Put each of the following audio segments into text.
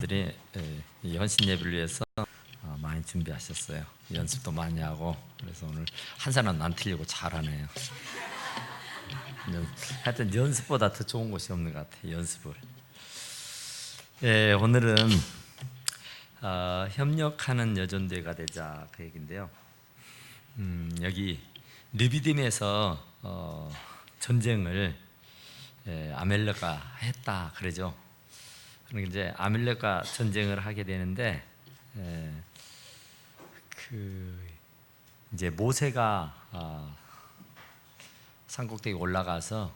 들이 이 헌신 예배를 위해서 많이 준비하셨어요. 연습도 많이 하고, 그래서 오늘 한 사람 안 틀리고 잘하네요. 하여튼 연습보다 더 좋은 곳이 없는 것 같아요. 연습을. 오늘은 협력하는 여존대가 되자 그 얘기인데요. 여기 르비딤에서 전쟁을 아멜렉과 했다 그러죠. 그러니까 이제 아멜렉과 전쟁을 하게 되는데, 이제 모세가 산꼭대기 올라가서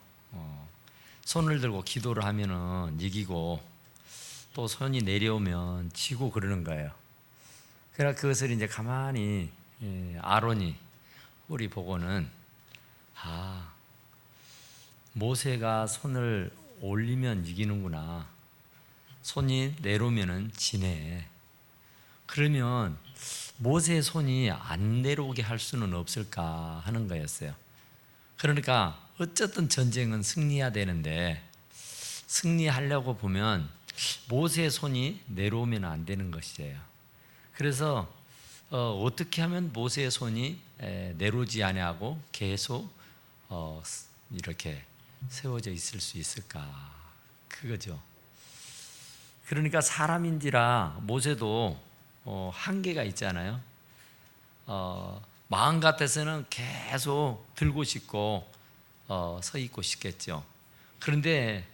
손을 들고 기도를 하면은 이기고, 또 손이 내려오면 지고 그러는 거예요. 그러나 그것을 이제 가만히 아론이 우리 보고는, 모세가 손을 올리면 이기는구나, 손이 내려오면은 지네. 그러면 모세의 손이 안 내려오게 할 수는 없을까 하는 거였어요. 그러니까 어쨌든 전쟁은 승리해야 되는데, 승리하려고 보면 모세의 손이 내려오면 안 되는 것이에요. 그래서 어떻게 하면 모세의 손이 내려오지 아니하고 계속 이렇게 세워져 있을 수 있을까, 그거죠. 그러니까 사람인지라 모세도 한계가 있잖아요. 마음 같아서는 계속 들고 싶고 서 있고 싶겠죠. 그런데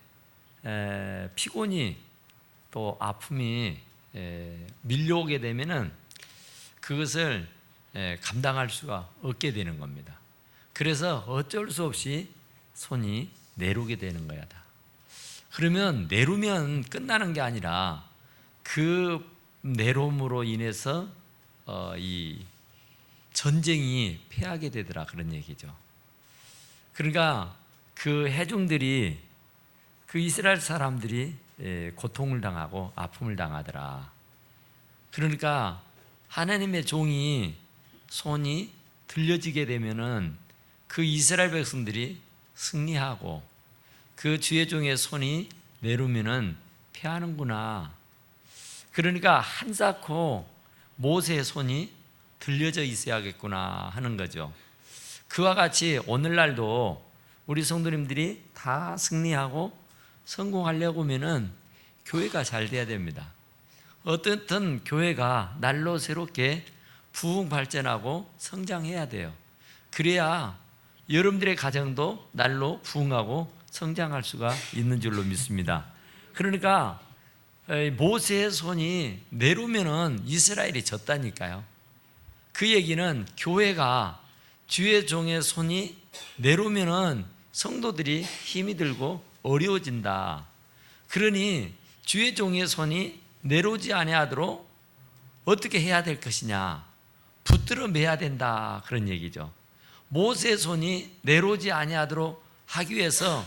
피곤이 또 아픔이 밀려오게 되면은 그것을 감당할 수가 없게 되는 겁니다. 그래서 어쩔 수 없이 손이 내려오게 되는 거야. 그러면 내려오면 끝나는 게 아니라 그 내려옴으로 인해서 이 전쟁이 패하게 되더라, 그런 얘기죠. 그러니까 그 회중들이, 그 이스라엘 사람들이 고통을 당하고 아픔을 당하더라. 그러니까 하나님의 종이 손이 들려지게 되면은 그 이스라엘 백성들이 승리하고, 그 주의 종의 손이 내려오면은 패하는구나. 그러니까 한사코 모세의 손이 들려져 있어야겠구나 하는 거죠. 그와 같이 오늘날도 우리 성도님들이 다 승리하고 성공하려고 하면은 교회가 잘 돼야 됩니다. 어떻든 교회가 날로 새롭게 부흥 발전하고 성장해야 돼요. 그래야 여러분들의 가정도 날로 부흥하고 성장할 수가 있는 줄로 믿습니다. 그러니까 모세의 손이 내려오면은 이스라엘이 졌다니까요. 그 얘기는 교회가, 주의 종의 손이 내려오면은 성도들이 힘이 들고 어려워진다. 그러니 주의 종의 손이 내려오지 아니하도록 어떻게 해야 될 것이냐, 붙들어 매야 된다, 그런 얘기죠. 모세의 손이 내려오지 아니하도록 하기 위해서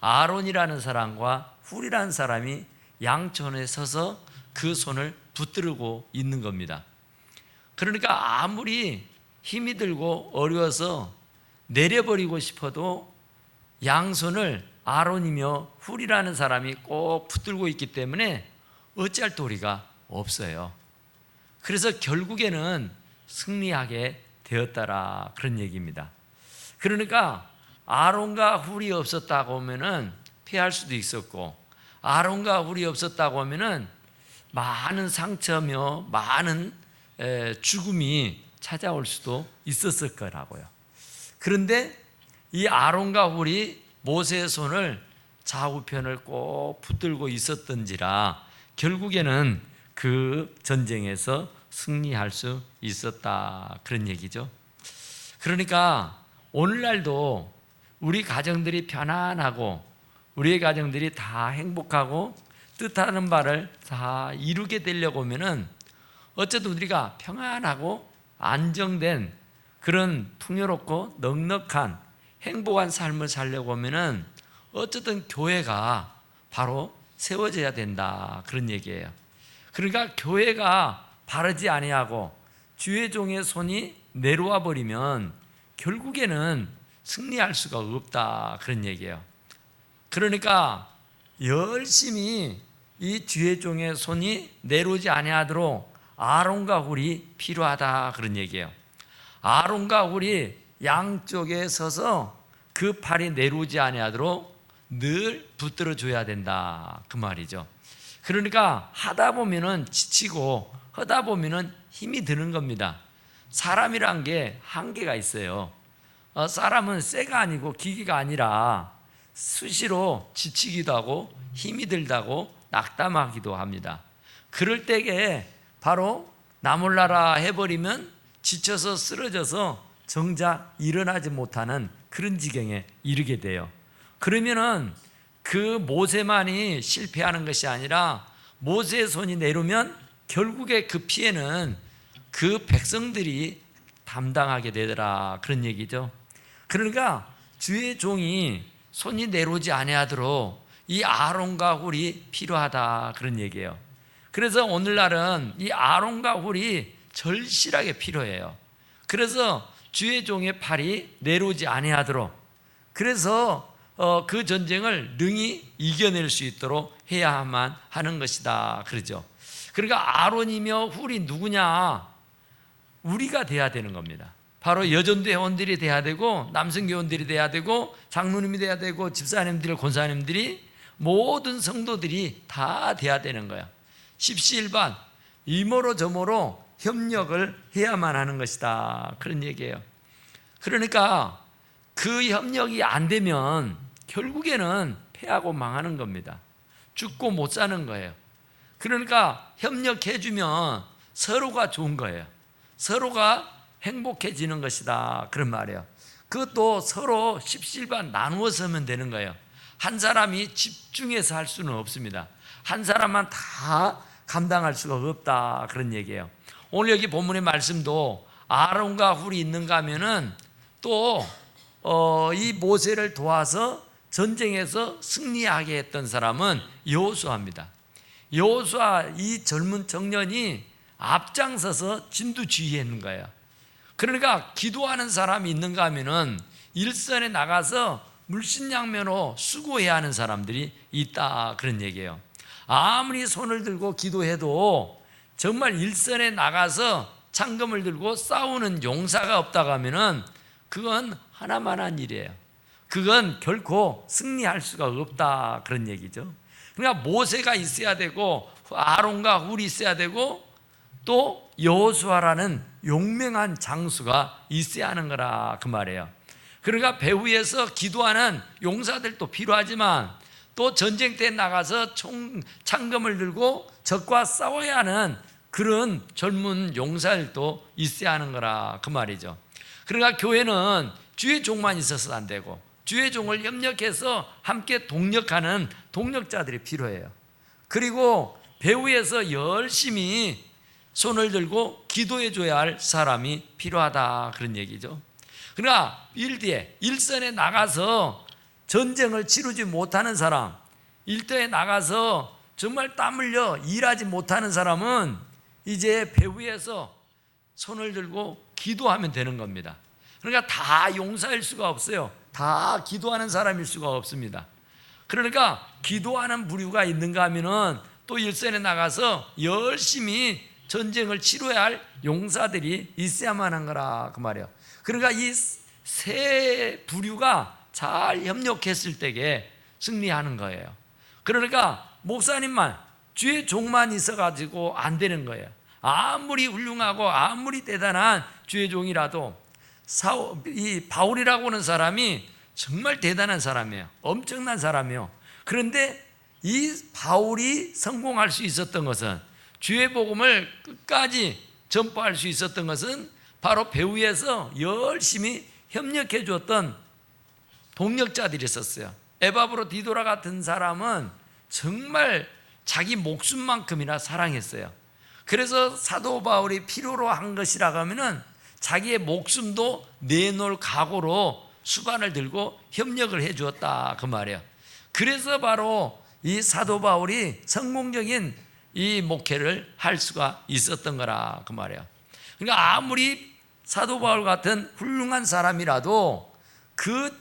아론이라는 사람과 훌이라는 사람이 양천에 서서 그 손을 붙들고 있는 겁니다. 그러니까 아무리 힘이 들고 어려워서 내려버리고 싶어도 양손을 아론이며 훌이라는 사람이 꼭 붙들고 있기 때문에 어찌할 도리가 없어요. 그래서 결국에는 승리하게 되었다라, 그런 얘기입니다. 그러니까 아론과 훌이 없었다고 하면은 패할 수도 있었고, 아론과 훌이 없었다고 하면은 많은 상처며 많은 죽음이 찾아올 수도 있었을 거라고요. 그런데 이 아론과 훌이 모세의 손을 좌우편을 꼭 붙들고 있었던지라 결국에는 그 전쟁에서 승리할 수 있었다, 그런 얘기죠. 그러니까 오늘날도 우리 가정들이 편안하고 우리의 가정들이 다 행복하고 뜻하는 바를 다 이루게 되려고 하면은 어쨌든 우리가 평안하고 안정된 그런 풍요롭고 넉넉한 행복한 삶을 살려고 하면은 어쨌든 교회가 바로 세워져야 된다, 그런 얘기예요. 그러니까 교회가 바르지 아니하고 주의 종의 손이 내려와 버리면 결국에는 승리할 수가 없다, 그런 얘기예요. 그러니까 열심히 이 주의 종의 손이 내려오지 아니하도록 아론과 훌이 필요하다, 그런 얘기예요. 아론과 훌이 양쪽에 서서 그 팔이 내려오지 아니하도록 늘 붙들어 줘야 된다, 그 말이죠. 그러니까 하다 보면은 지치고 하다 보면은 힘이 드는 겁니다. 사람이란 게 한계가 있어요. 사람은 쇠가 아니고 기계가 아니라 수시로 지치기도 하고 힘이 들다고 낙담하기도 합니다. 그럴 때에 바로 나 몰라라 해버리면 지쳐서 쓰러져서 정작 일어나지 못하는 그런 지경에 이르게 돼요. 그러면은 그 모세만이 실패하는 것이 아니라 모세의 손이 내려오면 결국에 그 피해는 그 백성들이 담당하게 되더라, 그런 얘기죠. 그러니까 주의 종이 손이 내려오지 아니하도록 이 아론과 훌이 필요하다, 그런 얘기예요. 그래서 오늘날은 이 아론과 훌이 절실하게 필요해요. 그래서 주의 종의 팔이 내려오지 아니하도록, 그래서 그 전쟁을 능히 이겨낼 수 있도록 해야만 하는 것이다, 그러죠. 그러니까 아론이며 훌이 누구냐? 우리가 돼야 되는 겁니다. 바로 여전도 회원들이 돼야 되고, 남성교원들이 돼야 되고, 장로님이 돼야 되고, 집사님들, 권사님들이, 모든 성도들이 다 돼야 되는 거야. 십시일반 이모로 저모로 협력을 해야만 하는 것이다, 그런 얘기예요. 그러니까 그 협력이 안 되면 결국에는 패하고 망하는 겁니다. 죽고 못 사는 거예요. 그러니까 협력해주면 서로가 좋은 거예요. 서로가 행복해지는 것이다, 그런 말이에요. 그것도 서로 십시일반 나누어서 하면 되는 거예요. 한 사람이 집중해서 할 수는 없습니다. 한 사람만 다 감당할 수가 없다, 그런 얘기예요. 오늘 여기 본문의 말씀도 아론과 훌이 있는가 하면은 또 이 모세를 도와서 전쟁에서 승리하게 했던 사람은 여호수아입니다. 여호수아, 이 젊은 청년이 앞장서서 진두지휘했는 거예요. 그러니까 기도하는 사람이 있는가 하면은 일선에 나가서 물신양면으로 수고해야 하는 사람들이 있다, 그런 얘기예요. 아무리 손을 들고 기도해도 정말 일선에 나가서 창검을 들고 싸우는 용사가 없다고 하면은 그건 하나만한 일이에요. 그건 결코 승리할 수가 없다, 그런 얘기죠. 그러니까 모세가 있어야 되고, 아론과 훌이 있어야 되고, 또 여호수아라는 용맹한 장수가 있어야 하는 거라, 그 말이에요. 그러니까 배후에서 기도하는 용사들도 필요하지만, 또 전쟁 때 나가서 창검을 들고 적과 싸워야 하는 그런 젊은 용사들도 있어야 하는 거라, 그 말이죠. 그러니까 교회는 주의 종만 있어서 안 되고, 주의 종을 협력해서 함께 동력하는 동력자들이 필요해요. 그리고 배후에서 열심히 손을 들고 기도해 줘야 할 사람이 필요하다, 그런 얘기죠. 그러니까 일뒤에 일선에 나가서 전쟁을 치르지 못하는 사람, 일터에 나가서 정말 땀 흘려 일하지 못하는 사람은 이제 배후에서 손을 들고 기도하면 되는 겁니다. 그러니까 다 용사일 수가 없어요. 다 기도하는 사람일 수가 없습니다. 그러니까 기도하는 부류가 있는가 하면은 또 일선에 나가서 열심히 전쟁을 치러야 할 용사들이 있어야만 한 거라, 그 말이에요. 그러니까 이 세 부류가 잘 협력했을 때에 승리하는 거예요. 그러니까 목사님만, 주의 종만 있어가지고 안 되는 거예요. 아무리 훌륭하고 아무리 대단한 주의 종이라도 이 바울이라고 하는 사람이 정말 대단한 사람이에요. 엄청난 사람이에요. 그런데 이 바울이 성공할 수 있었던 것은, 주의 복음을 끝까지 전파할 수 있었던 것은 바로 배후에서 열심히 협력해 주었던 동력자들이 있었어요. 에바브로 디도라 같은 사람은 정말 자기 목숨만큼이나 사랑했어요. 그래서 사도 바울이 필요로 한 것이라고 하면은 자기의 목숨도 내놓을 각오로 수반을 들고 협력을 해 주었다, 그 말이에요. 그래서 바로 이 사도 바울이 성공적인 이 목회를 할 수가 있었던 거라, 그 말이에요. 그러니까 아무리 사도 바울 같은 훌륭한 사람이라도 그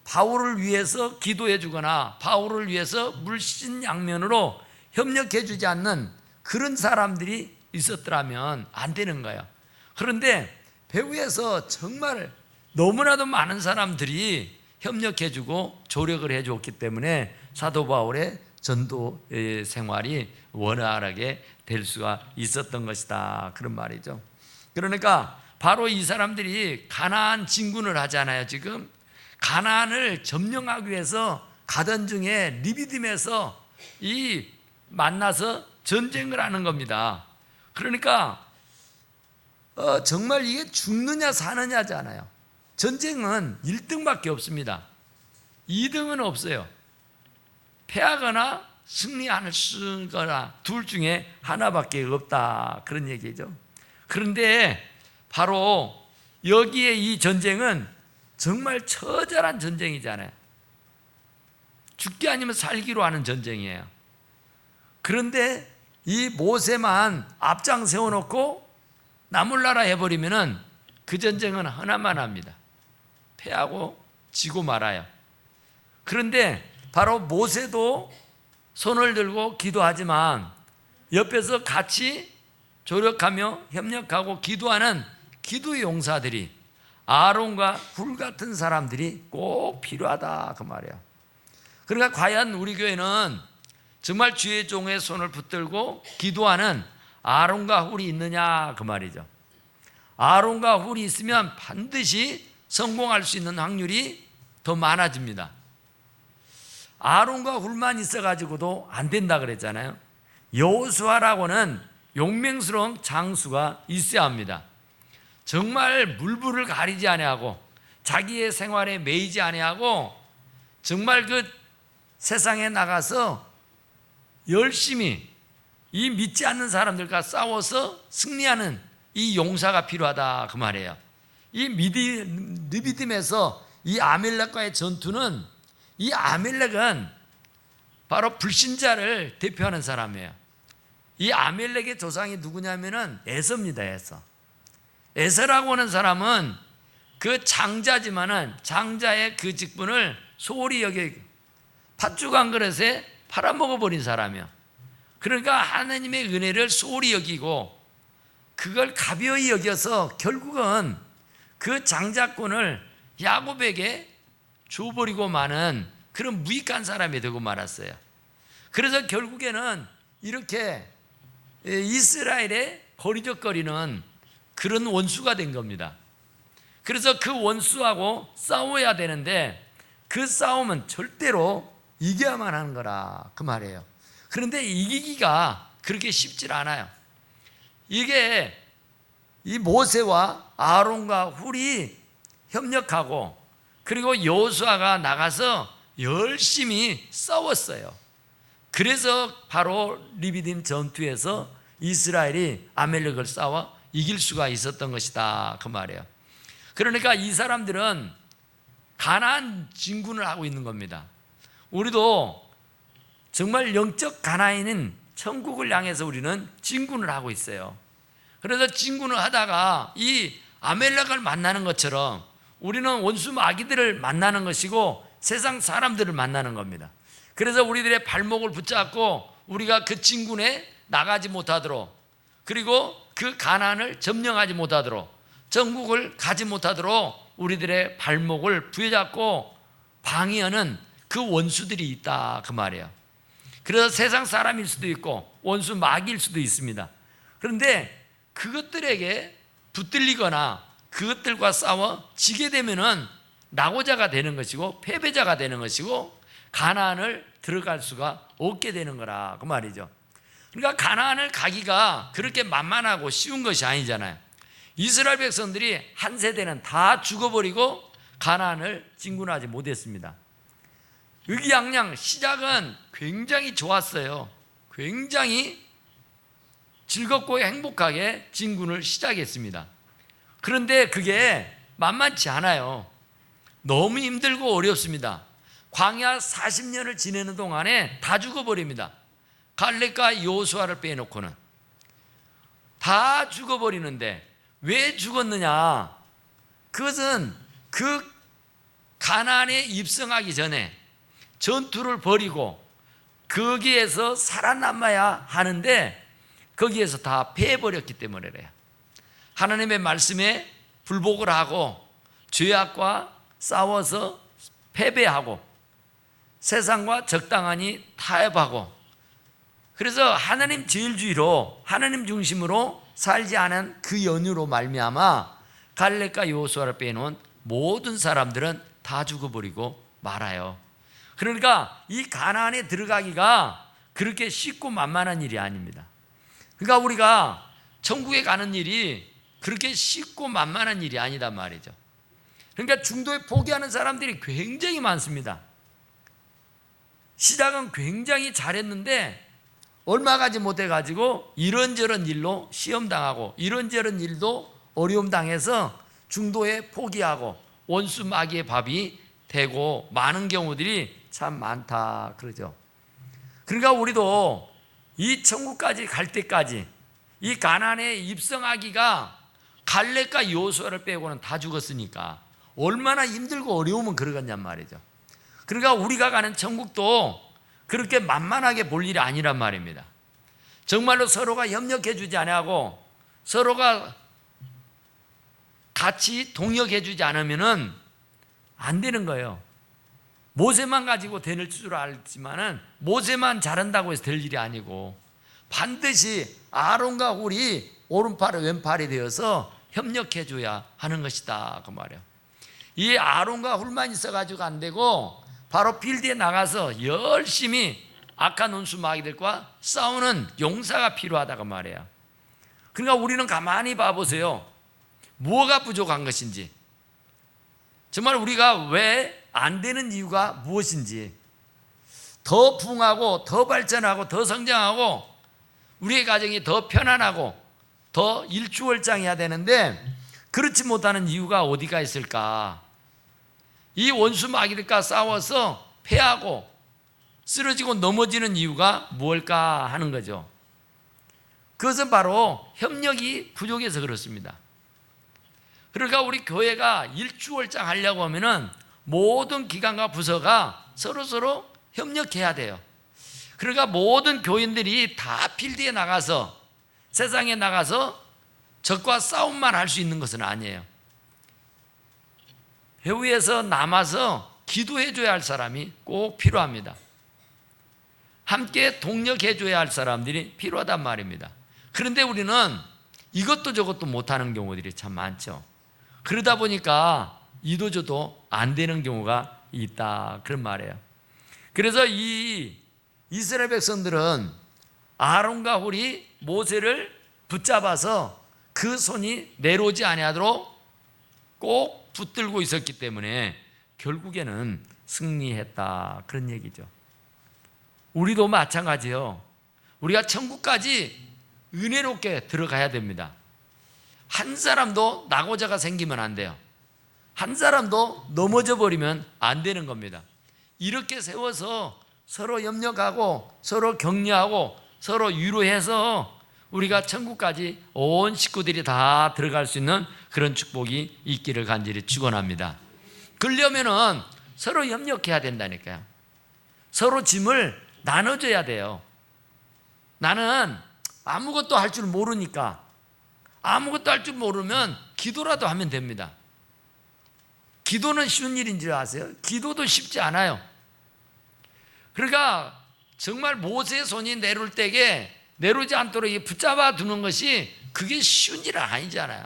바울을 위해서 기도해 주거나 바울을 위해서 물신양면으로 협력해 주지 않는 그런 사람들이 있었더라면 안 되는 거예요. 그런데 배후에서 정말 너무나도 많은 사람들이 협력해 주고 조력을 해 줬기 때문에 사도 바울의 전도 생활이 원활하게 될 수가 있었던 것이다, 그런 말이죠. 그러니까 바로 이 사람들이 가나안 진군을 하잖아요. 지금 가나안을 점령하기 위해서 가던 중에 리비딤에서 이 만나서 전쟁을 하는 겁니다. 그러니까 정말 이게 죽느냐 사느냐잖아요. 전쟁은 1등밖에 없습니다. 2등은 없어요. 패하거나 승리하는 수거나 둘 중에 하나밖에 없다, 그런 얘기죠. 그런데 바로 여기에 이 전쟁은 정말 처절한 전쟁이잖아요. 죽기 아니면 살기로 하는 전쟁이에요. 그런데 이 모세만 앞장 세워놓고 나몰라라 해버리면은 그 전쟁은 하나만 합니다. 패하고 지고 말아요. 그런데 바로 모세도 손을 들고 기도하지만 옆에서 같이 조력하며 협력하고 기도하는 기도 용사들이, 아론과 훌 같은 사람들이 꼭 필요하다, 그 말이에요. 그러니까 과연 우리 교회는 정말 주의 종의 손을 붙들고 기도하는 아론과 훌이 있느냐, 그 말이죠. 아론과 훌이 있으면 반드시 성공할 수 있는 확률이 더 많아집니다. 아론과 훌만 있어가지고도 안 된다 그랬잖아요. 여호수아라고는 용맹스러운 장수가 있어야 합니다. 정말 물불을 가리지 아니하고 자기의 생활에 매이지 아니하고 정말 그 세상에 나가서 열심히 이 믿지 않는 사람들과 싸워서 승리하는 이 용사가 필요하다, 그 말이에요. 이 리비딤에서 이 아멜렉과의 전투는, 이 아멜렉은 바로 불신자를 대표하는 사람이에요. 이 아멜렉의 조상이 누구냐면은 에서입니다. 에서라고 하는 사람은 그 장자지만은 장자의 그 직분을 소홀히 여겨 팥죽 한 그릇에 팔아먹어버린 사람이에요. 그러니까 하나님의 은혜를 소홀히 여기고 그걸 가벼이 여겨서 결국은 그 장자권을 야곱에게 줘버리고 마는 그런 무익한 사람이 되고 말았어요. 그래서 결국에는 이렇게 이스라엘에 거리적거리는 그런 원수가 된 겁니다. 그래서 그 원수하고 싸워야 되는데 그 싸움은 절대로 이겨야만 하는 거라, 그 말이에요. 그런데 이기기가 그렇게 쉽지 않아요. 이게 이 모세와 아론과 훌이 협력하고 그리고 여호수아가 나가서 열심히 싸웠어요. 그래서 바로 리비딤 전투에서 이스라엘이 아멜렉을 싸워 이길 수가 있었던 것이다, 그 말이에요. 그러니까 이 사람들은 가나안 진군을 하고 있는 겁니다. 우리도 정말 영적 가나안인 천국을 향해서 우리는 진군을 하고 있어요. 그래서 진군을 하다가 이 아멜렉을 만나는 것처럼 우리는 원수 마귀들을 만나는 것이고 세상 사람들을 만나는 겁니다. 그래서 우리들의 발목을 붙잡고 우리가 그 진군에 나가지 못하도록, 그리고 그 가나안을 점령하지 못하도록, 전국을 가지 못하도록 우리들의 발목을 부여잡고 방해하는 그 원수들이 있다, 그 말이에요. 그래서 세상 사람일 수도 있고 원수 마귀일 수도 있습니다. 그런데 그것들에게 붙들리거나 그것들과 싸워 지게 되면은 낙오자가 되는 것이고 패배자가 되는 것이고 가나안을 들어갈 수가 없게 되는 거라, 그 말이죠. 그러니까 가나안을 가기가 그렇게 만만하고 쉬운 것이 아니잖아요. 이스라엘 백성들이 한 세대는 다 죽어버리고 가나안을 진군하지 못했습니다. 의기양양 시작은 굉장히 좋았어요. 굉장히 즐겁고 행복하게 진군을 시작했습니다. 그런데 그게 만만치 않아요. 너무 힘들고 어렵습니다. 광야 40년을 지내는 동안에 다 죽어버립니다. 갈렙과 여호수아를 빼놓고는 다 죽어버리는데 왜 죽었느냐? 그것은 그 가나안에 입성하기 전에 전투를 벌이고 거기에서 살아남아야 하는데 거기에서 다 패해버렸기 때문에 그래요. 하나님의 말씀에 불복을 하고 죄악과 싸워서 패배하고 세상과 적당하니 타협하고, 그래서 하나님 제일주의로 하나님 중심으로 살지 않은 그 연유로 말미암아 갈렙과 여호수아를 빼놓은 모든 사람들은 다 죽어버리고 말아요. 그러니까 이 가나안에 들어가기가 그렇게 쉽고 만만한 일이 아닙니다. 그러니까 우리가 천국에 가는 일이 그렇게 쉽고 만만한 일이 아니단 말이죠. 그러니까 중도에 포기하는 사람들이 굉장히 많습니다. 시작은 굉장히 잘했는데 얼마 가지 못해가지고 이런저런 일로 시험당하고 이런저런 일도 어려움 당해서 중도에 포기하고 원수 마귀의 밥이 되고 많은 경우들이 참 많다 그러죠. 그러니까 우리도 이 천국까지 갈 때까지 이 가나안에 입성하기가 갈렙과 여호수아를 빼고는 다 죽었으니까 얼마나 힘들고 어려우면 그러겠냔 말이죠. 그러니까 우리가 가는 천국도 그렇게 만만하게 볼 일이 아니란 말입니다. 정말로 서로가 협력해 주지 않고 서로가 같이 동역해 주지 않으면 안 되는 거예요. 모세만 가지고 될 줄 알지만은 모세만 잘한다고 해서 될 일이 아니고 반드시 아론과 홀이 오른팔 왼팔이 되어서 협력해 줘야 하는 것이다 그 말이에요. 이 아론과 홀만 있어가지고 안 되고 바로 필드에 나가서 열심히 악한 원수 마귀들과 싸우는 용사가 필요하다고 말해요. 그러니까 우리는 가만히 봐보세요. 뭐가 부족한 것인지, 정말 우리가 왜 안 되는 이유가 무엇인지, 더 부흥하고 더 발전하고 더 성장하고 우리의 가정이 더 편안하고 더 일주월장해야 되는데 그렇지 못하는 이유가 어디가 있을까? 이 원수 마귀들과 싸워서 패하고 쓰러지고 넘어지는 이유가 무엇일까 하는 거죠. 그것은 바로 협력이 부족해서 그렇습니다. 그러니까 우리 교회가 일주월장 하려고 하면은 모든 기관과 부서가 서로 협력해야 돼요. 그러니까 모든 교인들이 다 필드에 나가서 세상에 나가서 적과 싸움만 할 수 있는 것은 아니에요. 배후에서 남아서 기도해 줘야 할 사람이 꼭 필요합니다. 함께 동력해 줘야 할 사람들이 필요하단 말입니다. 그런데 우리는 이것도 저것도 못하는 경우들이 참 많죠. 그러다 보니까 이도저도 안 되는 경우가 있다 그런 말이에요. 그래서 이 이스라엘 백성들은 아론과 홀이 모세를 붙잡아서 그 손이 내려오지 아니하도록 꼭 붙들고 있었기 때문에 결국에는 승리했다 그런 얘기죠. 우리도 마찬가지요. 우리가 천국까지 은혜롭게 들어가야 됩니다. 한 사람도 낙오자가 생기면 안 돼요. 한 사람도 넘어져 버리면 안 되는 겁니다. 이렇게 세워서 서로 협력하고 서로 격려하고 서로 위로해서 우리가 천국까지 온 식구들이 다 들어갈 수 있는 그런 축복이 있기를 간절히 축원합니다. 그러려면은 서로 협력해야 된다니까요. 서로 짐을 나눠줘야 돼요. 나는 아무것도 할 줄 모르니까, 아무것도 할 줄 모르면 기도라도 하면 됩니다. 기도는 쉬운 일인 줄 아세요? 기도도 쉽지 않아요. 그러니까 정말 모세의 손이 내려올 때에 내려오지 않도록 붙잡아 두는 것이 그게 쉬운 일은 아니잖아요.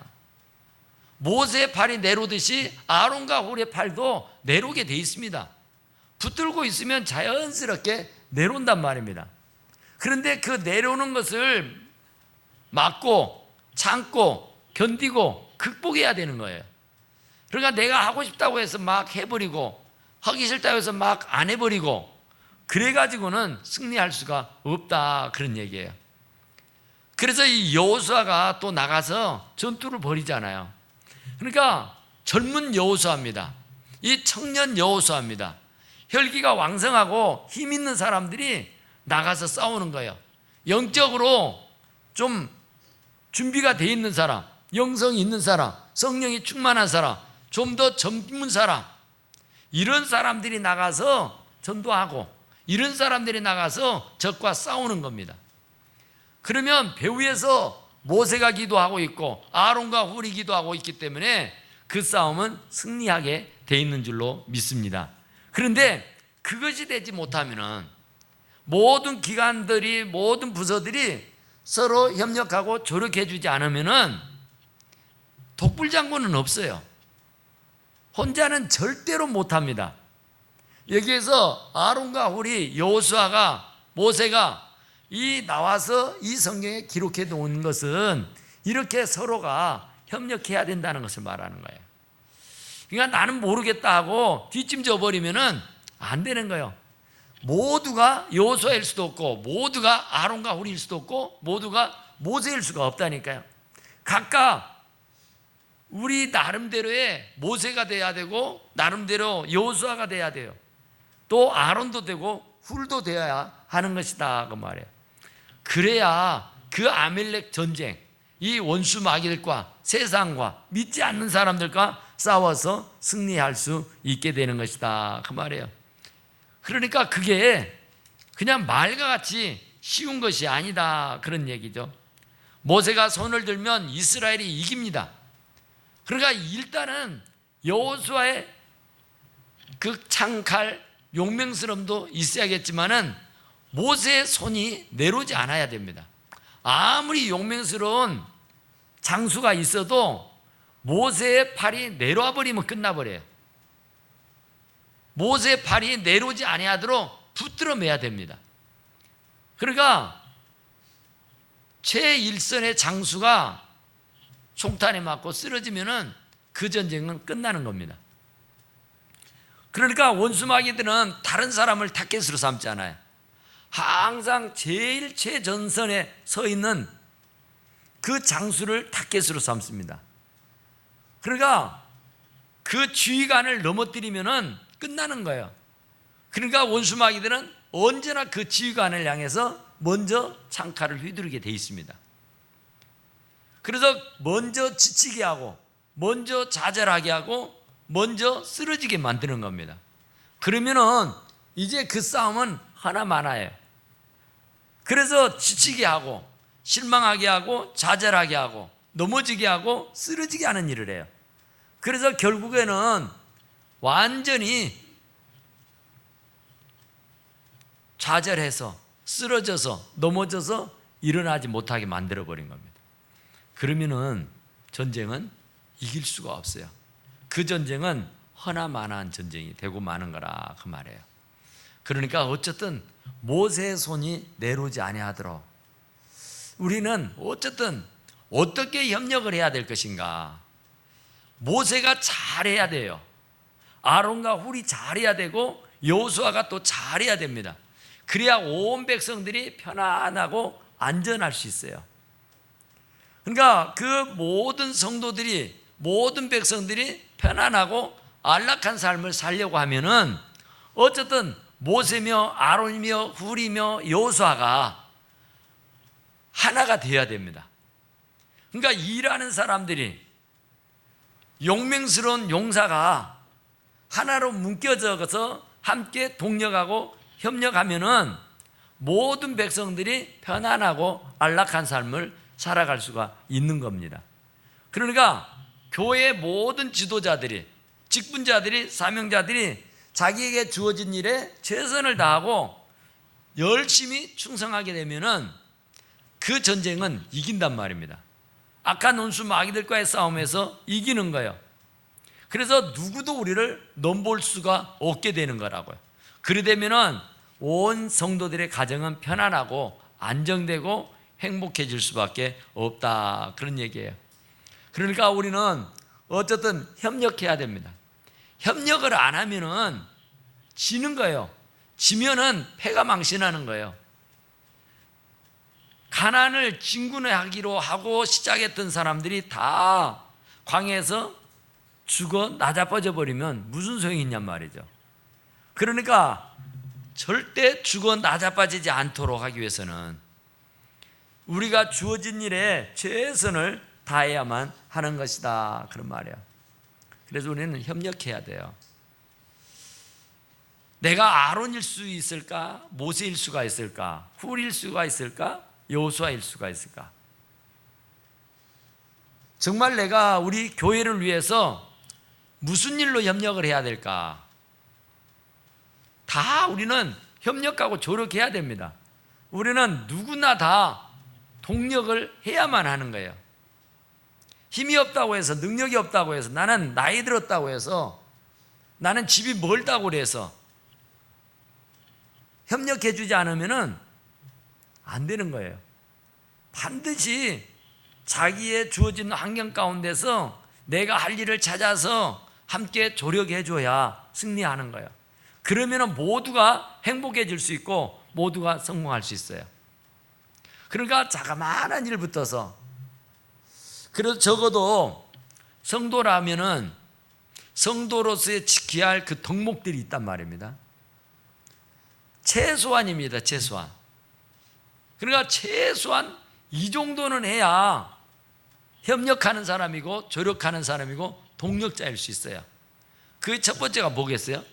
모세의 팔이 내려오듯이 아론과 홀의 팔도 내려오게 돼 있습니다. 붙들고 있으면 자연스럽게 내려온단 말입니다. 그런데 그 내려오는 것을 막고 참고 견디고 극복해야 되는 거예요. 그러니까 내가 하고 싶다고 해서 막 해버리고 하기 싫다고 해서 막 안 해버리고 그래가지고는 승리할 수가 없다 그런 얘기예요. 그래서 이 여호수아가 또 나가서 전투를 벌이잖아요. 그러니까 젊은 여호수아입니다. 이 청년 여호수아입니다. 혈기가 왕성하고 힘 있는 사람들이 나가서 싸우는 거예요. 영적으로 좀 준비가 돼 있는 사람, 영성이 있는 사람, 성령이 충만한 사람, 좀 더 젊은 사람, 이런 사람들이 나가서 전도하고 이런 사람들이 나가서 적과 싸우는 겁니다. 그러면 배후에서 모세가 기도하고 있고 아론과 훌이 기도하고 있기 때문에 그 싸움은 승리하게 돼 있는 줄로 믿습니다. 그런데 그것이 되지 못하면은 모든 기관들이, 모든 부서들이 서로 협력하고 조력해 주지 않으면은 독불장군은 없어요. 혼자는 절대로 못합니다. 여기에서 아론과 훌이, 여호수아가, 모세가 이 나와서 이 성경에 기록해 놓은 것은 이렇게 서로가 협력해야 된다는 것을 말하는 거예요. 그러니까 나는 모르겠다 하고 뒷짐져 버리면은 안 되는 거예요. 모두가 여호수아일 수도 없고, 모두가 아론과 훌일 수도 없고, 모두가 모세일 수가 없다니까요. 각각 우리 나름대로의 모세가 돼야 되고, 나름대로 여호수아가 돼야 돼요. 또 아론도 되고 훌도 되어야 하는 것이다 그 말이에요. 그래야 그 아멜렉 전쟁, 이 원수 마귀들과 세상과 믿지 않는 사람들과 싸워서 승리할 수 있게 되는 것이다 그 말이에요. 그러니까 그게 그냥 말과 같이 쉬운 것이 아니다 그런 얘기죠. 모세가 손을 들면 이스라엘이 이깁니다. 그러니까 일단은 여호수아의 그 창칼 용맹스러움도 있어야겠지만은 모세의 손이 내려오지 않아야 됩니다. 아무리 용맹스러운 장수가 있어도 모세의 팔이 내려와 버리면 끝나버려요. 모세의 팔이 내려오지 아니하도록 붙들어 매야 됩니다. 그러니까 최일선의 장수가 총탄에 맞고 쓰러지면은 그 전쟁은 끝나는 겁니다. 그러니까 원수마귀들은 다른 사람을 타겟으로 삼지 않아요. 항상 제일 최전선에 서 있는 그 장수를 타겟으로 삼습니다. 그러니까 그 지휘관을 넘어뜨리면은 끝나는 거예요. 그러니까 원수마귀들은 언제나 그 지휘관을 향해서 먼저 창칼을 휘두르게 돼 있습니다. 그래서 먼저 지치게 하고, 먼저 좌절하게 하고, 먼저 쓰러지게 만드는 겁니다. 그러면은 이제 그 싸움은 하나만화예요. 그래서 지치게 하고, 실망하게 하고, 좌절하게 하고, 넘어지게 하고, 쓰러지게 하는 일을 해요. 그래서 결국에는 완전히 좌절해서 쓰러져서 넘어져서 일어나지 못하게 만들어버린 겁니다. 그러면은 전쟁은 이길 수가 없어요. 그 전쟁은 허나만한 전쟁이 되고 마는 거라 그 말이에요. 그러니까 어쨌든 모세의 손이 내려오지 아니하도록 우리는 어쨌든 어떻게 협력을 해야 될 것인가. 모세가 잘해야 돼요. 아론과 훌이 잘해야 되고 여호수아가 또 잘해야 됩니다. 그래야 온 백성들이 편안하고 안전할 수 있어요. 그러니까 그 모든 성도들이, 모든 백성들이 편안하고 안락한 삶을 살려고 하면은 어쨌든 모세며 아론이며 훌이며 여호수아가 하나가 되어야 됩니다. 그러니까 일하는 사람들이, 용맹스러운 용사가 하나로 묶여져서 함께 동력하고 협력하면은 모든 백성들이 편안하고 안락한 삶을 살아갈 수가 있는 겁니다. 그러니까 교회의 모든 지도자들이, 직분자들이, 사명자들이 자기에게 주어진 일에 최선을 다하고 열심히 충성하게 되면은 그 전쟁은 이긴단 말입니다. 악한 원수 마귀들과의 싸움에서 이기는 거예요. 그래서 누구도 우리를 넘볼 수가 없게 되는 거라고요. 그러되면은 온 성도들의 가정은 편안하고 안정되고 행복해질 수밖에 없다 그런 얘기예요. 그러니까 우리는 어쨌든 협력해야 됩니다. 협력을 안 하면은 지는 거예요. 지면은 패가 망신하는 거예요. 가나안을 진군하기로 하고 시작했던 사람들이 다 광야에서 죽어 나자빠져 버리면 무슨 소용이 있냔 말이죠. 그러니까 절대 죽어 나자빠지지 않도록 하기 위해서는 우리가 주어진 일에 최선을 다해야만 하는 것이다 그런 말이에요. 그래서 우리는 협력해야 돼요. 내가 아론일 수 있을까? 모세일 수가 있을까? 훌일 수가 있을까? 여호수아일 수가 있을까? 정말 내가 우리 교회를 위해서 무슨 일로 협력을 해야 될까? 다 우리는 협력하고 조력해야 됩니다. 우리는 누구나 다 동력을 해야만 하는 거예요. 힘이 없다고 해서, 능력이 없다고 해서, 나는 나이 들었다고 해서, 나는 집이 멀다고 그래서 협력해 주지 않으면 안 되는 거예요. 반드시 자기의 주어진 환경 가운데서 내가 할 일을 찾아서 함께 조력해 줘야 승리하는 거예요. 그러면 모두가 행복해질 수 있고 모두가 성공할 수 있어요. 그러니까 자그마한 일부터서, 그래도 적어도 성도라면은 성도로서의 지켜야 할 그 덕목들이 있단 말입니다. 최소한입니다. 최소한. 그러니까 최소한 이 정도는 해야 협력하는 사람이고 조력하는 사람이고 동력자일 수 있어요. 그 첫 번째가 뭐겠어요?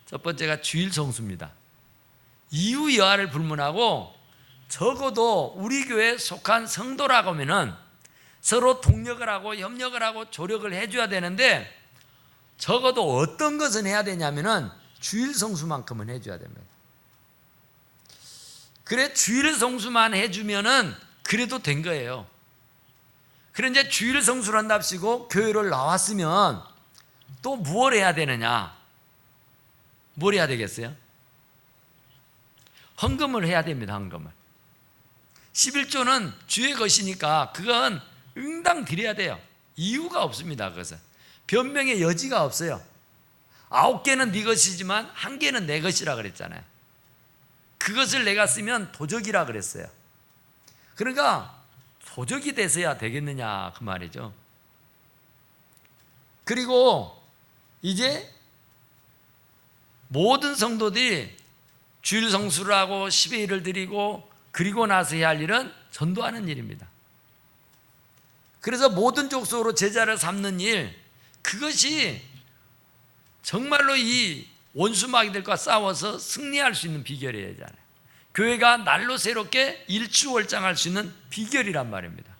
첫 번째가 주일 성수입니다. 이유 여하를 불문하고 적어도 우리 교회에 속한 성도라고 하면은 서로 동력을 하고 협력을 하고 조력을 해줘야 되는데, 적어도 어떤 것은 해야 되냐면은 주일 성수만큼은 해줘야 됩니다. 그래, 주일 성수만 해주면은 그래도 된 거예요. 그런데 주일 성수를 한답시고 교회를 나왔으면 또 무엇을 해야 되느냐? 뭘 해야 되겠어요? 헌금을 해야 됩니다. 헌금을. 11조는 주의 것이니까 그건 응당 드려야 돼요. 이유가 없습니다. 그것은 변명의 여지가 없어요. 9개는 네 것이지만 1개는 내 것이라 그랬잖아요. 그것을 내가 쓰면 도적이라 그랬어요. 그러니까 도적이 돼서야 되겠느냐 그 말이죠. 그리고 이제 모든 성도들이 주일 성수를 하고 10의 1을 드리고 그리고 나서 해야 할 일은 전도하는 일입니다. 그래서 모든 족속으로 제자를 삼는 일, 그것이 정말로 이 원수마귀들과 싸워서 승리할 수 있는 비결이잖아요. 교회가 날로 새롭게 일추월장할 수 있는 비결이란 말입니다.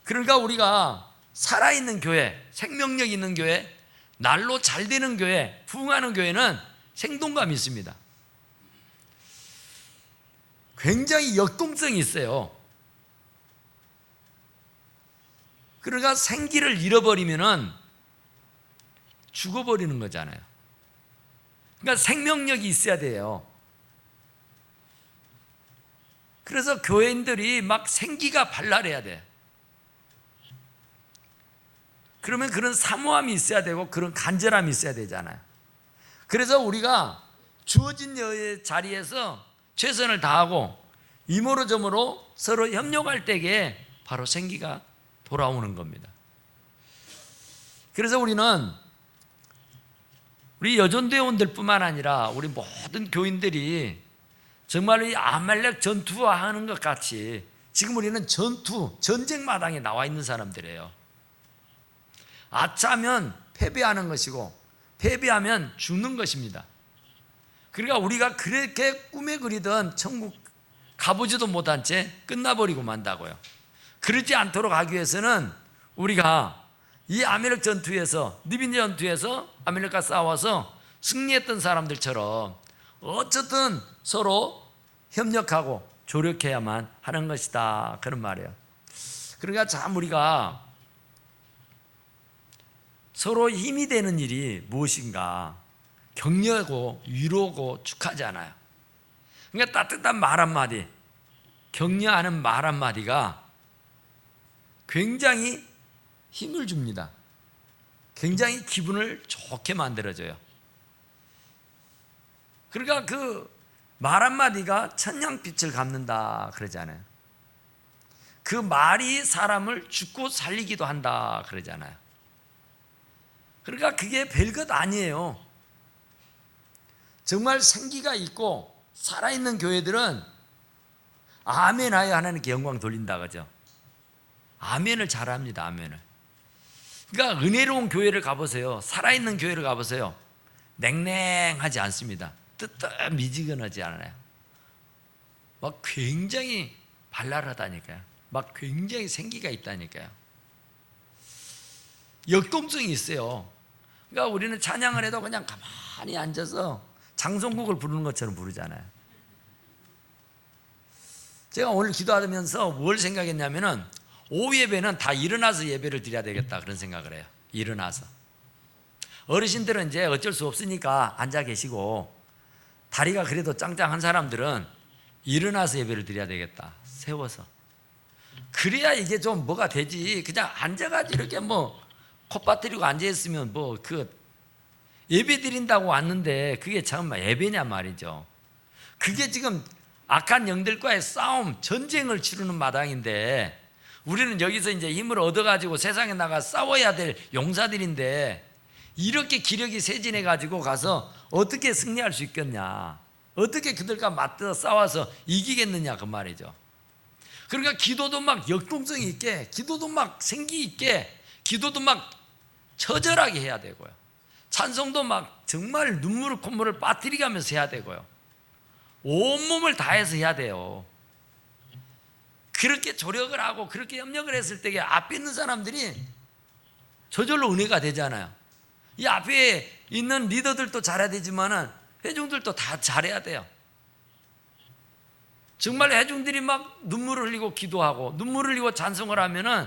그러니까 우리가 살아있는 교회, 생명력 있는 교회, 날로 잘 되는 교회, 부흥하는 교회는 생동감이 있습니다. 굉장히 역동성이 있어요. 그러니까 생기를 잃어버리면은 죽어버리는 거잖아요. 그러니까 생명력이 있어야 돼요. 그래서 교회인들이 막 생기가 발랄해야 돼. 그러면 그런 사모함이 있어야 되고 그런 간절함이 있어야 되잖아요. 그래서 우리가 주어진 자리에서 최선을 다하고 이모저모로 서로 협력할 때에 바로 생기가 돌아오는 겁니다. 그래서 우리는 우리 여전대원들뿐만 아니라 우리 모든 교인들이 정말 이 아말렉 전투하는 것 같이 지금 우리는 전쟁 마당에 나와 있는 사람들이에요. 아차하면 패배하는 것이고 패배하면 죽는 것입니다. 그러니까 우리가 그렇게 꿈에 그리던 천국 가보지도 못한 채 끝나버리고 만다고요. 그러지 않도록 하기 위해서는 우리가 이 아말렉 전투에서, 니빈 전투에서 아말렉과 싸워서 승리했던 사람들처럼 어쨌든 서로 협력하고 조력해야만 하는 것이다, 그런 말이에요. 그러니까 참 우리가 서로 힘이 되는 일이 무엇인가 격려하고 위로하고 축하잖아요. 그러니까 따뜻한 말 한마디, 격려하는 말 한마디가 굉장히 힘을 줍니다. 굉장히 기분을 좋게 만들어줘요. 그러니까 그 말 한마디가 천냥빛을 갚는다 그러잖아요. 그 말이 사람을 죽고 살리기도 한다 그러잖아요. 그러니까 그게 별것 아니에요. 정말 생기가 있고 살아있는 교회들은 아멘 하여 하나님께 영광 돌린다 그죠. 아멘을 잘합니다. 아멘을. 그러니까 은혜로운 교회를 가보세요. 살아있는 교회를 가보세요. 냉랭하지 않습니다. 뜨뜻미지근하지 않아요. 막 굉장히 발랄하다니까요. 막 굉장히 생기가 있다니까요. 역동성이 있어요. 그러니까 우리는 찬양을 해도 그냥 가만히 앉아서 장송곡을 부르는 것처럼 부르잖아요. 제가 오늘 기도하면서 뭘 생각했냐면은 오후 예배는 다 일어나서 예배를 드려야 되겠다 그런 생각을 해요. 일어나서. 어르신들은 이제 어쩔 수 없으니까 앉아 계시고 다리가 그래도 짱짱한 사람들은 일어나서 예배를 드려야 되겠다. 세워서. 그래야 이게 좀 뭐가 되지. 그냥 앉아가지고 이렇게 뭐 콧바뜨리고 앉아있으면 뭐 예배 드린다고 왔는데 그게 참 예배냐 말이죠. 그게 지금 악한 영들과의 싸움, 전쟁을 치르는 마당인데 우리는 여기서 이제 힘을 얻어가지고 세상에 나가 싸워야 될 용사들인데 이렇게 기력이 세진해가지고 가서 어떻게 승리할 수 있겠냐. 어떻게 그들과 맞서 싸워서 이기겠느냐 그 말이죠. 그러니까 기도도 막 역동성이 있게, 기도도 막 생기 있게, 기도도 막 처절하게 해야 되고요. 찬송도 막 정말 눈물을 콧물을 빠뜨리게 하면서 해야 되고요. 온몸을 다해서 해야 돼요. 그렇게 조력을 하고 그렇게 협력을 했을 때 앞에 있는 사람들이 저절로 은혜가 되잖아요. 이 앞에 있는 리더들도 잘해야 되지만은 회중들도 다 잘해야 돼요. 정말 회중들이 막 눈물을 흘리고 기도하고 눈물을 흘리고 찬송을 하면은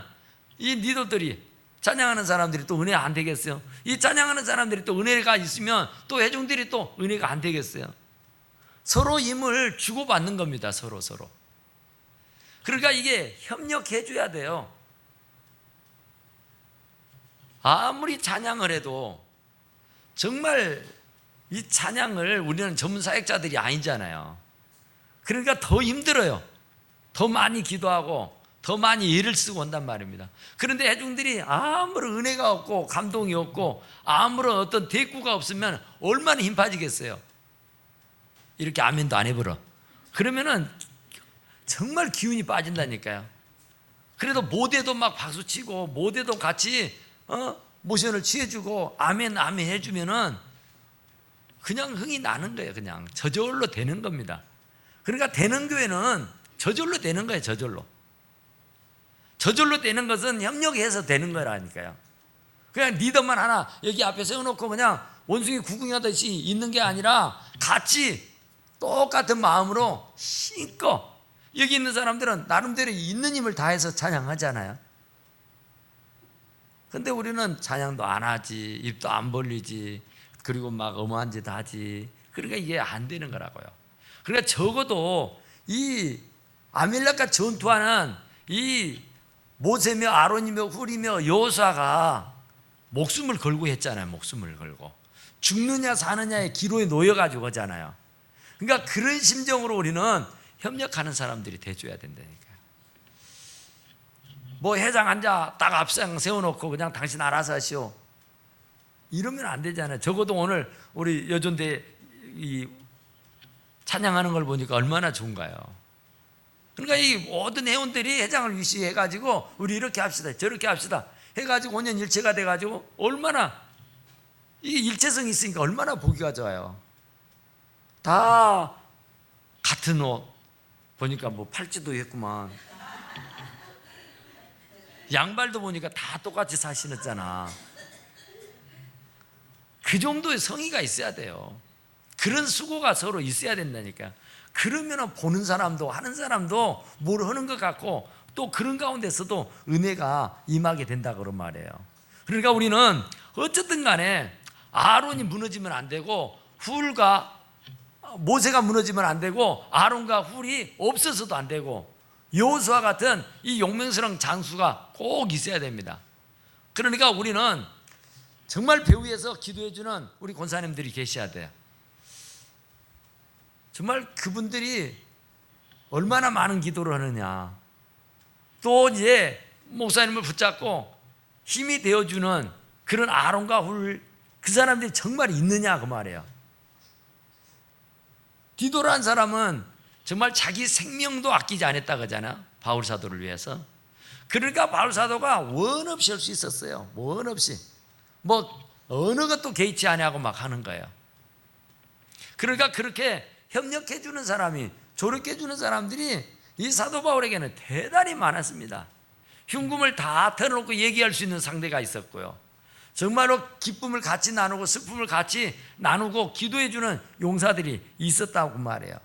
이 리더들이 찬양하는 사람들이 또 은혜가 안 되겠어요? 이 찬양하는 사람들이 또 은혜가 있으면 또 회중들이 또 은혜가 안 되겠어요? 서로 힘을 주고받는 겁니다. 서로. 그러니까 이게 협력해 줘야 돼요. 아무리 찬양을 해도 정말 이 찬양을 우리는 전문 사역자들이 아니잖아요. 그러니까 더 힘들어요. 더 많이 기도하고 더 많이 애를 쓰고 온단 말입니다. 그런데 회중들이 아무런 은혜가 없고 감동이 없고 아무런 어떤 대꾸가 없으면 얼마나 힘 빠지겠어요. 이렇게 아멘도 안 해버려. 그러면은 정말 기운이 빠진다니까요. 그래도 못해도 막 박수치고 못해도 같이 모션을 취해주고 아멘 해주면은 그냥 흥이 나는 거예요. 그냥 저절로 되는 겁니다. 그러니까 되는 교회는 저절로 되는 거예요. 저절로 되는 것은 협력해서 되는 거라니까요. 그냥 리더만 하나 여기 앞에 세워놓고 그냥 원숭이 구경하듯이 있는 게 아니라 같이 똑같은 마음으로 힘껏 여기 있는 사람들은 나름대로 있는 힘을 다해서 찬양하잖아요. 근데 우리는 찬양도 안 하지, 입도 안 벌리지, 그리고 막 어마한 짓 하지. 그러니까 이게 안 되는 거라고요. 그러니까 적어도 이 아밀렉과 전투하는 이 모세며 아론이며 훌이며 여호수아가 목숨을 걸고 했잖아요. 목숨을 걸고 죽느냐 사느냐의 기로에 놓여가지고 하잖아요. 그러니까 그런 심정으로 우리는 협력하는 사람들이 돼줘야 된다니까요. 뭐 회장 앉아 딱 앞상 세워놓고 그냥 당신 알아서 하시오 이러면 안 되잖아요. 적어도 오늘 우리 여전대 이 찬양하는 걸 보니까 얼마나 좋은가요. 그러니까 이 모든 회원들이 회장을 위시해가지고 우리 이렇게 합시다 저렇게 합시다 해가지고 5년 일체가 돼가지고 얼마나 이게 일체성이 있으니까 얼마나 보기가 좋아요. 다 같은 옷 보니까 뭐 팔찌도 했구만. 양발도 보니까 다 똑같이 사 신었잖아. 그 정도의 성의가 있어야 돼요. 그런 수고가 서로 있어야 된다니까. 그러면 보는 사람도 하는 사람도 뭘 하는 것 같고 또 그런 가운데서도 은혜가 임하게 된다 그런 말이에요. 그러니까 우리는 어쨌든 간에 아론이 무너지면 안 되고 훌과 모세가 무너지면 안 되고 아론과 훌이 없어서도 안 되고 여호수아 같은 이 용맹스러운 장수가 꼭 있어야 됩니다. 그러니까 우리는 정말 배후에서 기도해주는 우리 권사님들이 계셔야 돼요. 정말 그분들이 얼마나 많은 기도를 하느냐. 또 이제 목사님을 붙잡고 힘이 되어주는 그런 아론과 훌, 그 사람들이 정말 있느냐 그 말이에요. 디도라는 사람은 정말 자기 생명도 아끼지 않았다 그러잖아. 바울 사도를 위해서. 그러니까 바울 사도가 원 없이 할 수 있었어요. 원 없이 뭐 어느 것도 개의치 아니하고 막 하는 거예요. 그러니까 그렇게 협력해 주는 사람이, 조력해 주는 사람들이 이 사도 바울에게는 대단히 많았습니다. 흉금을 다 털어놓고 얘기할 수 있는 상대가 있었고요, 정말로 기쁨을 같이 나누고 슬픔을 같이 나누고 기도해 주는 용사들이 있었다고 말해요.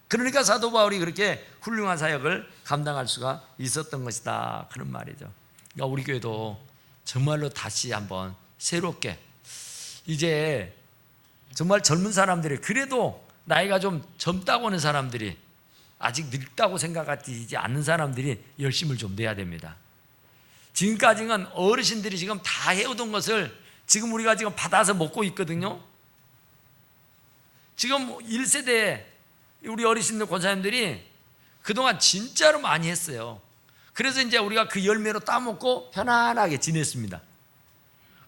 그러니까 사도 바울이 그렇게 훌륭한 사역을 감당할 수가 있었던 것이다, 그런 말이죠. 그러니까 우리 교회도 정말로 다시 한번 새롭게, 이제 정말 젊은 사람들이, 그래도 나이가 좀 젊다고 하는 사람들이, 아직 늙다고 생각하지 않는 사람들이 열심을 좀 내야 됩니다. 지금까지는 어르신들이 지금 다 해오던 것을 지금 우리가 지금 받아서 먹고 있거든요. 지금 1세대 우리 어르신들 권사님들이 그동안 진짜로 많이 했어요. 그래서 이제 우리가 그 열매로 따먹고 편안하게 지냈습니다.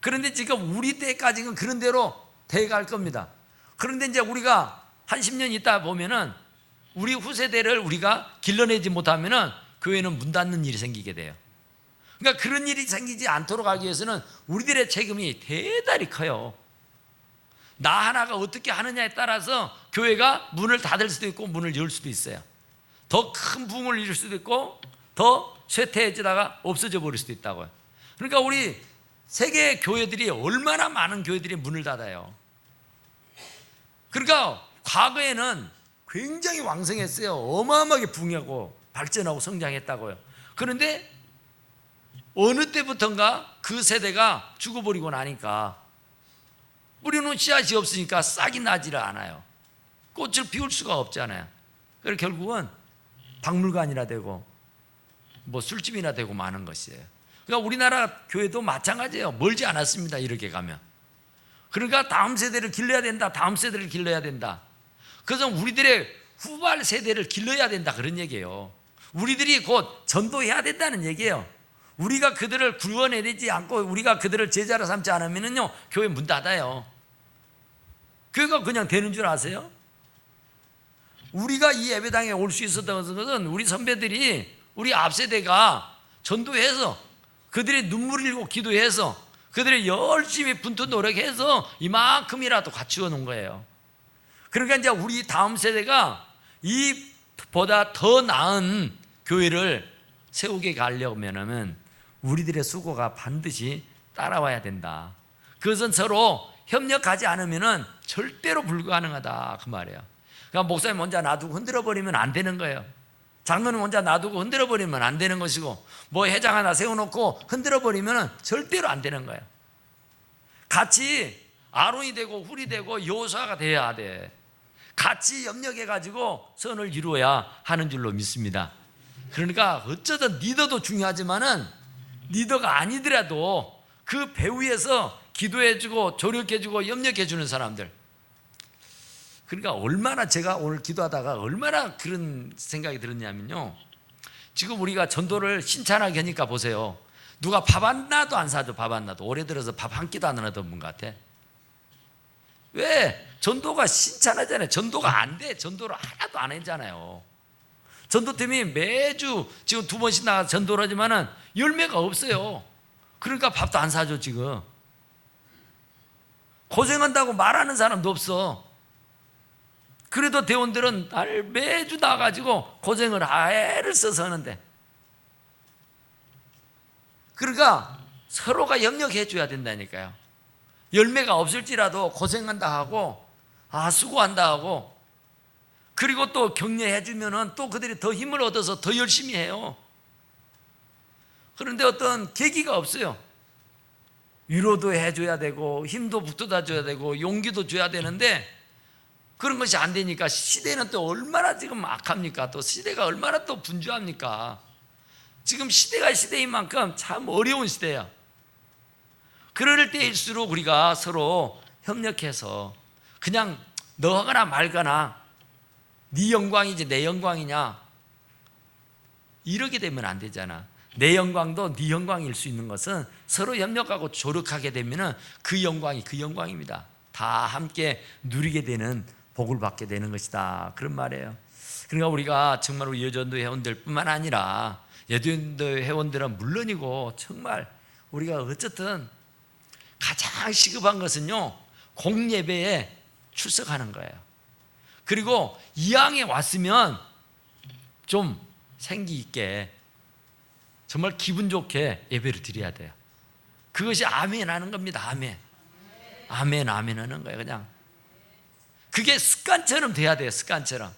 그런데 지금 우리 때까지는 그런 대로 돼갈 겁니다. 그런데 이제 우리가 한 10년 있다 보면은 우리 후세대를 우리가 길러내지 못하면은 교회는 문 닫는 일이 생기게 돼요. 그러니까 그런 일이 생기지 않도록 하기 위해서는 우리들의 책임이 대단히 커요. 나 하나가 어떻게 하느냐에 따라서 교회가 문을 닫을 수도 있고 문을 열 수도 있어요. 더 큰 부흥을 이룰 수도 있고 더 쇠퇴해지다가 없어져 버릴 수도 있다고요. 그러니까 우리 세계 교회들이 얼마나 많은 교회들이 문을 닫아요. 그러니까 과거에는 굉장히 왕성했어요. 어마어마하게 부흥하고 발전하고 성장했다고요. 그런데 어느 때부턴가 그 세대가 죽어버리고 나니까 뿌리는 씨앗이 없으니까 싹이 나지를 않아요. 꽃을 피울 수가 없잖아요. 그래서 결국은 박물관이나 되고 뭐 술집이나 되고 마는 것이에요. 그러니까 우리나라 교회도 마찬가지예요. 멀지 않았습니다, 이렇게 가면. 그러니까 다음 세대를 길러야 된다, 다음 세대를 길러야 된다. 그래서 우리들의 후발 세대를 길러야 된다, 그런 얘기예요. 우리들이 곧 전도해야 된다는 얘기예요. 우리가 그들을 구원해내지 않고 우리가 그들을 제자로 삼지 않으면요, 교회 문 닫아요. 교회가 그냥 되는 줄 아세요? 우리가 이 예배당에 올 수 있었던 것은 우리 선배들이, 우리 앞세대가 전도해서 그들이 눈물 흘리고 기도해서 그들이 열심히 분투 노력해서 이만큼이라도 갖추어 놓은 거예요. 그러니까 이제 우리 다음 세대가 이보다 더 나은 교회를 세우게 가려면 우리들의 수고가 반드시 따라와야 된다. 그것은 서로 협력하지 않으면 절대로 불가능하다, 그 말이에요. 그러니까 목사님 혼자 놔두고 흔들어버리면 안 되는 거예요. 장로님 혼자 놔두고 흔들어버리면 안 되는 것이고, 뭐 회장 하나 세워놓고 흔들어버리면 절대로 안 되는 거예요. 같이 아론이 되고 훌이 되고 여호수아가 돼야 돼. 같이 협력해가지고 선을 이루어야 하는 줄로 믿습니다. 그러니까 어쩌든 리더도 중요하지만은 리더가 아니더라도 그 배후에서 기도해주고 조력해주고 협력해주는 사람들. 그러니까 얼마나, 제가 오늘 기도하다가 얼마나 그런 생각이 들었냐면요, 지금 우리가 전도를 신찬하게 하니까 보세요. 누가 밥 하나도 안 사줘. 밥 하나도. 올해 들어서 밥 한 끼도 안 하던 분 같아. 왜? 전도가 신찬하잖아요. 전도가 안 돼. 전도를 하나도 안 했잖아요. 전도팀이 매주 지금 2번씩 나가서 전도를 하지만은 열매가 없어요. 그러니까 밥도 안 사줘. 지금 고생한다고 말하는 사람도 없어. 그래도 대원들은 날 매주 나가지고 고생을 애를 써서 하는데, 그러니까 서로가 협력해 줘야 된다니까요. 열매가 없을지라도 고생한다 하고, 수고한다 하고, 그리고 또 격려해 주면은 또 그들이 더 힘을 얻어서 더 열심히 해요. 그런데 어떤 계기가 없어요. 위로도 해줘야 되고 힘도 북돋아 줘야 되고 용기도 줘야 되는데 그런 것이 안 되니까 시대는 또 얼마나 지금 악합니까? 또 시대가 얼마나 또 분주합니까? 지금 시대가 시대인 만큼 참 어려운 시대야. 그럴 때일수록 우리가 서로 협력해서 그냥 너 하거나 말거나 네 영광이지 내 영광이냐 이렇게 되면 안 되잖아. 내 영광도 네 영광일 수 있는 것은 서로 협력하고 조력하게 되면 그 영광이 그 영광입니다. 다 함께 누리게 되는, 복을 받게 되는 것이다, 그런 말이에요. 그러니까 우리가 정말 우리 여전도 회원들 뿐만 아니라 여전도 회원들은 물론이고 정말 우리가 어쨌든 가장 시급한 것은요, 공예배에 출석하는 거예요. 그리고 이왕에 왔으면 좀 생기 있게 정말 기분 좋게 예배를 드려야 돼요. 그것이 아멘 하는 겁니다. 아멘. 아멘, 아멘 하는 거예요. 그냥 그게 습관처럼 돼야 돼요. 습관처럼.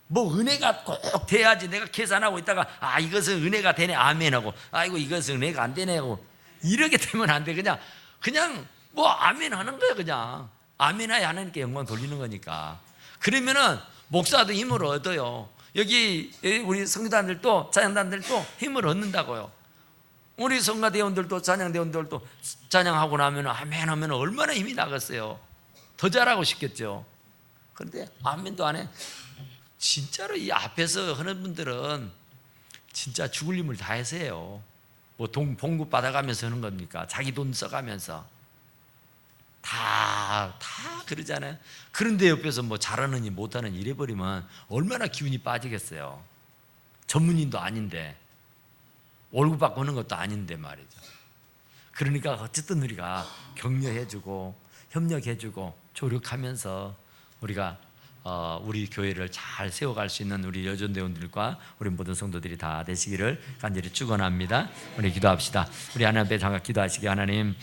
뭐 은혜가 꼭 돼야지. 내가 계산하고 있다가 이것은 은혜가 되네 아멘하고 아이고 이것은 은혜가 안 되네 하고 이렇게 되면 안 돼. 그냥 뭐 아멘 하는 거예요. 그냥 아멘하야 하나님께 영광 돌리는 거니까. 그러면은 목사도 힘을 얻어요. 여기 우리 성도단들도 찬양단들도 힘을 얻는다고요. 우리 성가대원들도 찬양대원들도 찬양하고 나면 아멘 하면 얼마나 힘이 나겠어요. 더 잘하고 싶겠죠. 그런데 아멘도 안 해. 진짜로 이 앞에서 하는 분들은 진짜 죽을 힘을 다해서 해요. 뭐 봉급 받아가면서 하는 겁니까? 자기 돈 써가면서 다 그러잖아요. 그런데 옆에서 뭐 잘하느니 못하느니 이래버리면 얼마나 기운이 빠지겠어요. 전문인도 아닌데 월급 받고 하는 것도 아닌데 말이죠. 그러니까 어쨌든 우리가 격려해주고 협력해주고 조력하면서 우리가 우리 교회를 잘 세워갈 수 있는 우리 여전대원들과 우리 모든 성도들이 다 되시기를 간절히 축원합니다. 우리 기도합시다. 우리 하나님 앞에 잠깐 기도하시기. 하나님